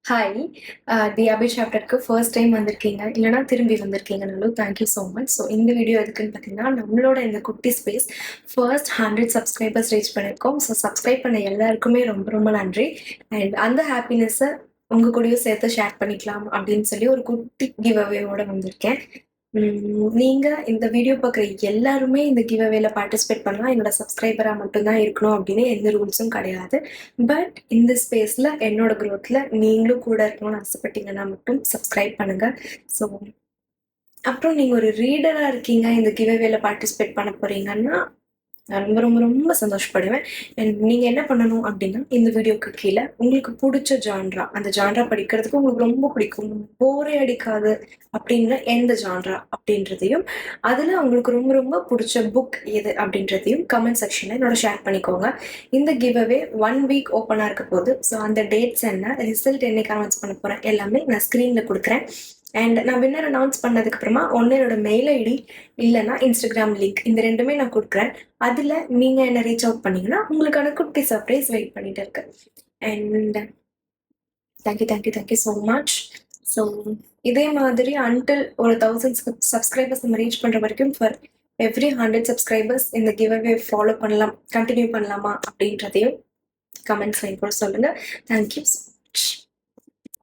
Hi. The Abhi சாப்டருக்கு first time வந்திருக்கீங்க. இல்லன்னா திரும்பி வந்திருக்கீங்கனாலும் thank you so much. So இந்த வீடியோ எதுக்குன்னு பார்த்தீங்கன்னா, நம்மளோட இந்த குட்டி ஸ்பேஸ் ஃபர்ஸ்ட் 100 சப்ஸ்கிரைபர்ஸ் ரீச் பண்ணியிருக்கோம். ஸோ சப்ஸ்கிரைப் பண்ண எல்லாருக்குமே ரொம்ப ரொம்ப நன்றி. அண்ட் அந்த ஹாப்பினஸ்ஸை உங்க கூடயும் சேர்த்து ஷேர் பண்ணிக்கலாம் அப்படின்னு சொல்லி ஒரு குட்டி கிவ் அவேவோட வந்திருக்கேன். நீங்க இந்த வீடியோ பார்க்குற எல்லாருமே இந்த கிவ் அவேல பார்ட்டிசிபேட் பண்ணலாம். என்னோட சப்ஸ்கிரைபரா மட்டும் தான் இருக்கணும் அப்படின்னு எந்த ரூல்ஸும் கிடையாது. பட் இந்த ஸ்பேஸ்ல என்னோட growthல நீங்களும் கூட இருக்கணும்னு ஆசைப்பட்டீங்கன்னா மட்டும் சப்ஸ்கிரைப் பண்ணுங்க. ஸோ அப்புறம் நீங்க ஒரு ரீடரா இருக்கீங்க, இந்த கிவ் அவேல பார்ட்டிசிபேட் பண்ண போறீங்கன்னா, நான் ரொம்ப ரொம்ப ரொம்ப சந்தோஷப்படுவேன். அண்ட் நீங்க என்ன பண்ணணும் அப்படின்னா, இந்த வீடியோக்கு கீழ உங்களுக்கு புடிச்ச ஜான்ரா, அந்த ஜான்ரா படிக்கிறதுக்கு உங்களுக்கு ரொம்ப பிடிக்கும், போரே அடிக்காது அப்படின்ற எந்த ஜான்ரா அப்படின்றதையும், அதுல உங்களுக்கு ரொம்ப ரொம்ப பிடிச்ச புக் எது அப்படின்றதையும் கமெண்ட் செக்ஷன்ல என்னோட ஷேர் பண்ணிக்கோங்க. இந்த கிவ் அவே 1 வீக் ஓப்பனா இருக்க போகுது. ஸோ அந்த டேட்ஸ் என்ன, ரிசல்ட் என்னைக்கு அனௌன்ஸ் பண்ண போறேன் எல்லாமே நான் ஸ்க்ரீன்ல கொடுக்குறேன். அண்ட் நான் வின்னர் அனௌன்ஸ் பண்ணதுக்கு அப்புறமா ஒன்னு என்னோட மெயில் ஐடி இல்லைன்னா இன்ஸ்டாகிராம் லிங்க் இந்த ரெண்டுமே நான் கொடுக்குறேன். அதில் நீங்கள் என்ன ரீச் அவுட் பண்ணீங்கன்னா உங்களுக்கான குட்டி சர்ப்ரைஸ் வெயிட் பண்ணிட்டு இருக்கு. And thank you so much. So இதே மாதிரி அன்டில் ஒரு 1000 சப்ஸ்கிரைபர்ஸ் நம்ம ரீச் பண்ணுற வரைக்கும் ஃபார் எவ்ரி 100 சப்ஸ்கிரைபர்ஸ் இந்த கிவ் அவே ஃபாலோ பண்ணலாம், கண்டினியூ பண்ணலாமா அப்படின்றதையும் கமெண்ட்ஸ் கூட சொல்லுங்கள். Thank you so much.